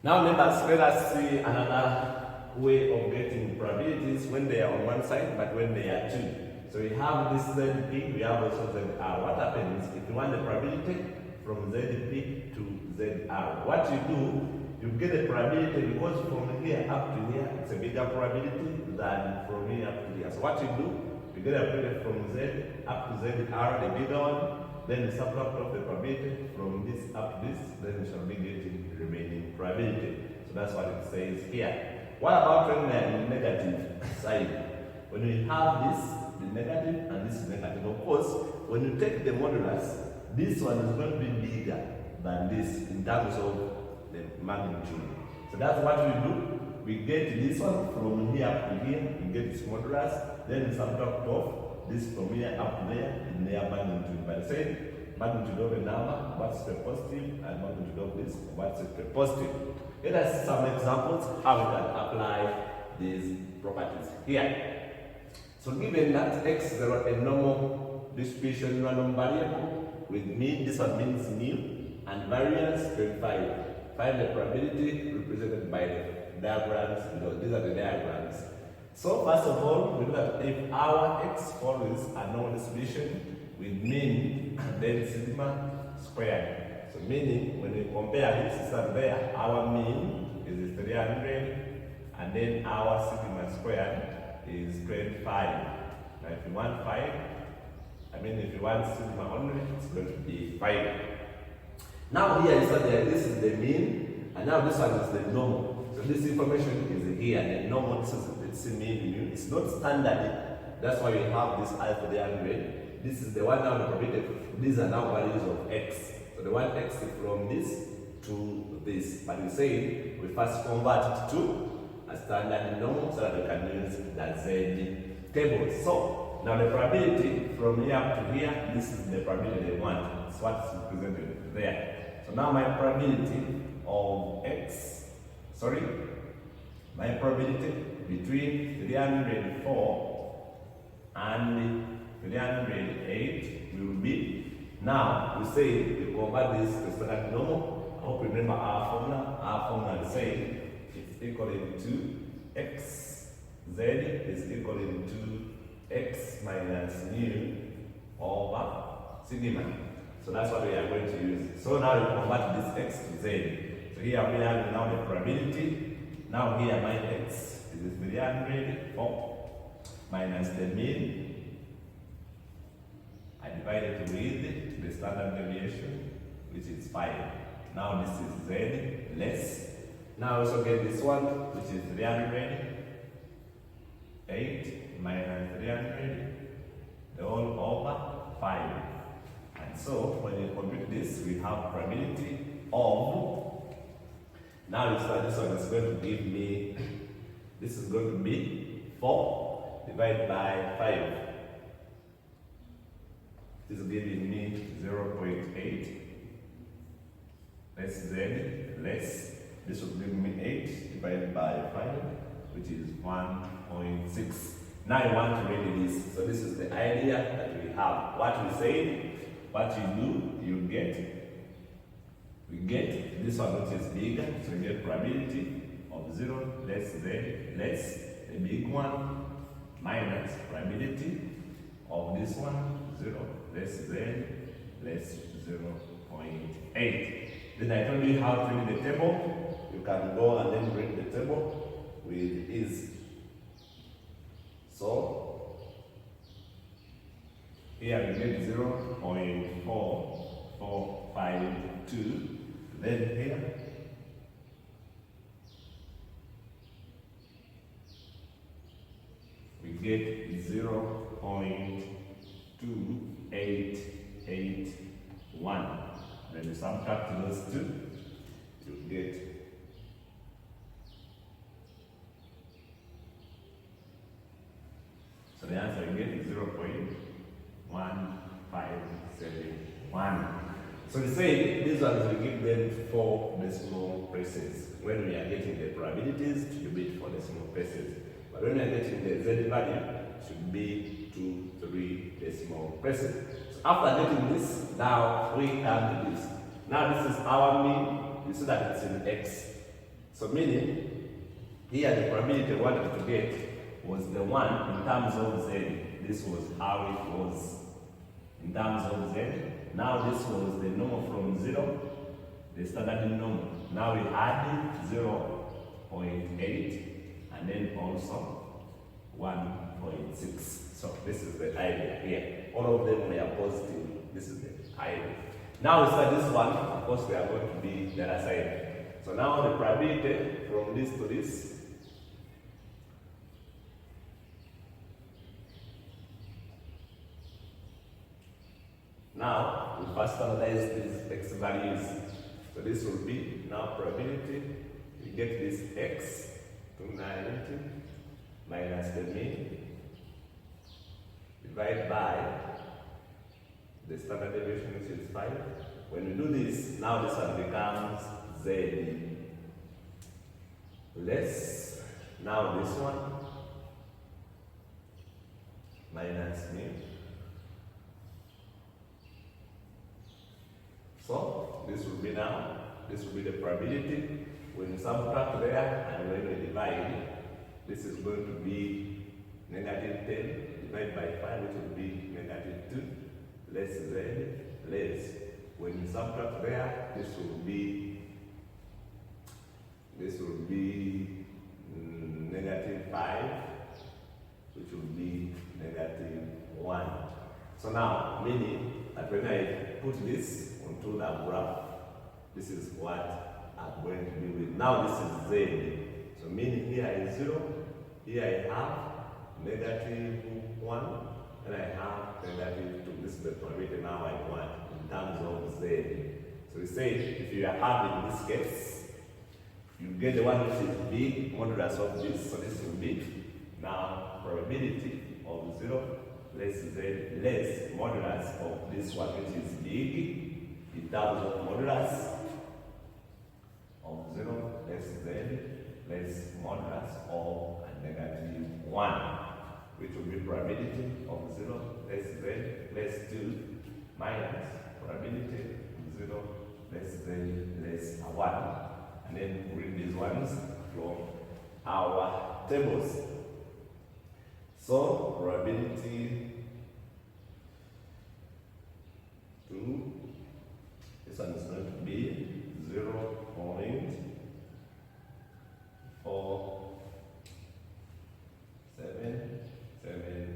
Now members, let us see another way of getting probabilities when they are on one side, but when they are two. So we have this ZP, we have also ZR. What happens if you want the probability from ZP to ZR? What you do, you get a probability because from here up to here, it's a bigger probability than from here up to here. So what you do, you get a probability from Z up to ZR, the bigger one, then you subtract off the probability from this up to this, then you shall be getting the remaining probability. So that's what it says here. What about when they're in the negative side? When we have this, the negative, and this is negative. Of course, when you take the modulus, this one is going to be bigger than this in terms of the magnitude. So that's what we do. We get this one from here up to here, we get this modulus, then we subtract off this from here up to there in their magnitude. By saying magnitude of a number, what's the positive, and magnitude of this, what's the positive. Let us see some examples how we can apply these properties here. So given that x is a normal distribution random variable with mean, this one means mu, and variance 25. Find the probability represented by the diagrams below. These are the diagrams. So first of all, we look at if our x follows a normal distribution with mean and then sigma squared. So meaning when we compare this and there, our mean is 300 and then our sigma squared is 25. Now if you want 5, if you want sigma only, it's going to be 5. Now here you saw there, this is the mean, and now this one is the normal. So this information is here, the normal, this is the mean mu. It's not standard, that's why we have this alpha there in red. This is the one now the probability. These are now values of x. So the one x is from this to this. But we say we first convert it to a standard normal so that we can use the Z table. So now the probability from here up to here, this is the probability they want. It's what's represented there. So now my probability of x, my probability between 304 and 308 will be, now we say we convert this to standard normal. I hope you remember our formula. Our formula is saying it's equal to x, z is equal to x minus mu over sigma. So that's what we are going to use. So now we convert this x to z. So here we have now the probability. Now here my x is 304 minus the mean. I divide it with the standard deviation, which is 5. Now this is z less. Now also get this one, which is 300. 8 minus 300, the whole over 5. And so when you compute this, we have probability of, now this one is going to give me, this is going to be 4 divided by 5. This is giving me 0.8. Less z, less. This will give me 8 divided by 5, which is 1.6. Now you want to read this. So this is the idea that we have. What we say, what you do, you get. We get this one which is bigger, so we get probability of 0 less z less the big one minus probability of this one 0 less z less 0.8. Then I told you how to read the table. You can go and then read the table with ease. So here we get 0.4452. Then here we get 0.2881. When you subtract those two, you get so the answer you get is 0.1571. So we say these ones we give them 4 decimal places. When we are getting the probabilities, it should be 4 decimal places. But when we are getting the z value, it should be 2, 3 decimal places. So after getting this, now we have this. Now this is our mean. You see that it's in x. So meaning, here the probability I wanted to get was the one in terms of Z. This was how it was in terms of Z. Now this was the normal from 0, the standard normal. Now we add 0.8 and then also 1.6. So this is the idea here. All of them were positive. This is the idea. Now we start this one. Of course, we are going to be the other side. So now the probability from this to this. Now we first standardize these x values. So this will be now probability. We get this x to 90 minus the mean divided by the standard deviation, which is 5. When we do this, now this one becomes Z less. Now this one minus mean. So this will be now, this will be the probability. When you subtract there and when we divide, this is going to be negative 10 divided by 5, which will be negative 2, less Z, less. When you subtract there, this will be negative 5, which will be negative 1. So now, meaning that when I put this onto the graph, this is what I'm going to be with. Now this is Z. So meaning here is 0, here I have negative 1, and I have negative 2. This is the probability now I want in terms of Z. So we say if you are having this case, you get the one which is big modulus of this. So this will be now probability of 0 less Z less modulus of this one which is big in terms of modulus of 0 less Z less modulus of a negative 1, which will be probability of 0 less Z less 2 minus probability of 0 less Z less 1. And then read these ones from our tables. So probability 2, this one is going to be 0.4773.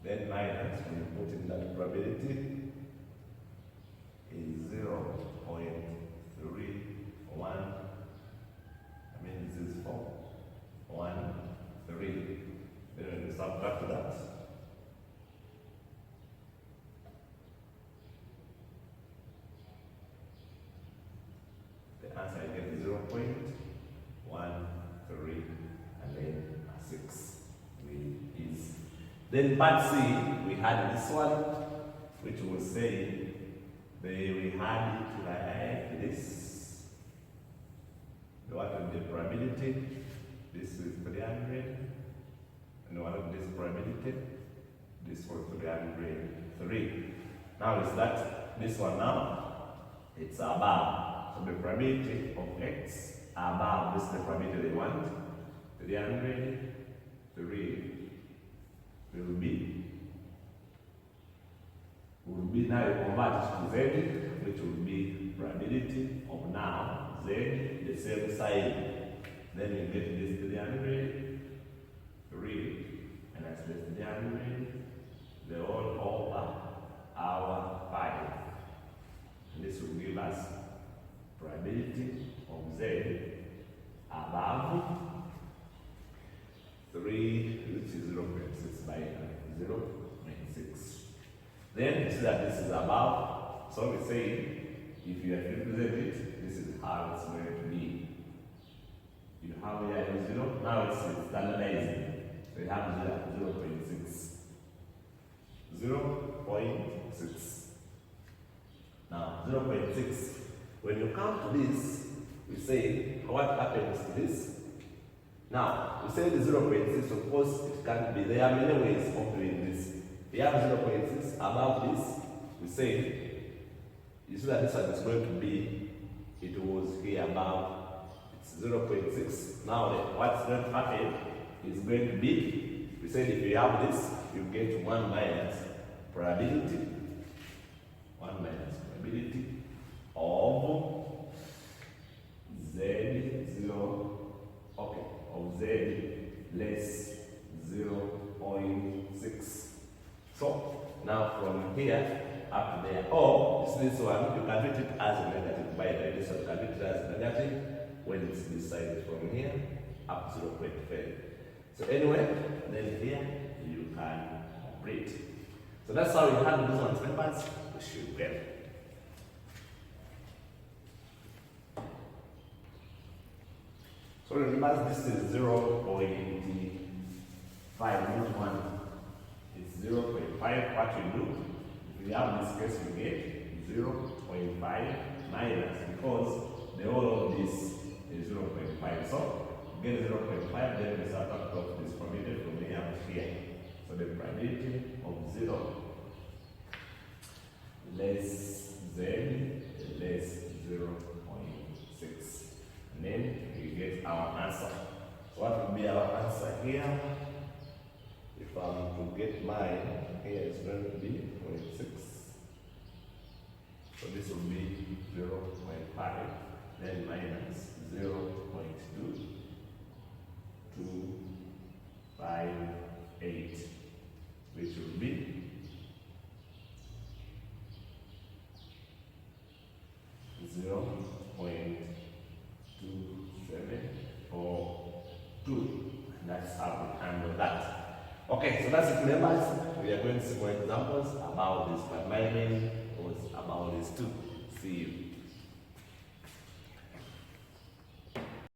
Then minus, when you put in that probability, is 0.31. I mean, this is 4.13. Then when you subtract that, the answer I get is 0.13 and then 6 is. Then part C, we had this one, which will say we had it like this. The one of the probability, this is 300, and one of this probability, this was 303. Now is that this one now, it's above. So the probability of x above, this is the probability they want. 303 will be now you convert it to Z, which will be probability of now Z, the same side. Then you get this 303, and that's this 300, the whole over our 5. And this will give us probability of Z above 3, which is 0.6 by 0.6. Then you see that this is above. So we say if you have represented it, this is how it's going to be. You have here 0, now it's standardizing. So you have 0.6. 0.6. Now 0.6. When you come to this, we say what happens to this? Now, we say the 0.6, of course, it can be, there are many ways of doing this. We have 0.6 above this, we say, you see that this one is going to be it was here above, it's 0.6. Now what's going to happen is going to be, we said if you have this, you get 1 minus probability, 1 minus probability of Z0, okay, of Z less 0.6. So now from here up to there, or this one, you can treat it as a negative, by the way, this one you can treat it as negative when it's this side from here up to 0.5. So anyway, then here you can complete. So that's how you handle this one's members. We should get. So remember, this is 0.5, not 1. It's 0.5. What you do, if you have this case, you get 0.5 minus, because the whole of this is 0.5. So you get 0.5, then we start out of this probability from here to here. So the probability of 0 less z less 0.6. And then we get our answer. So what will be our answer here? If I'm to get mine, here it's going to be 0.6. So this will be 0.5, then minus 0.2, 258, which will be 0.2742. That's how we handle that. Okay, so that's it, members. We are going to see more examples about this, but my name was about this too. See you.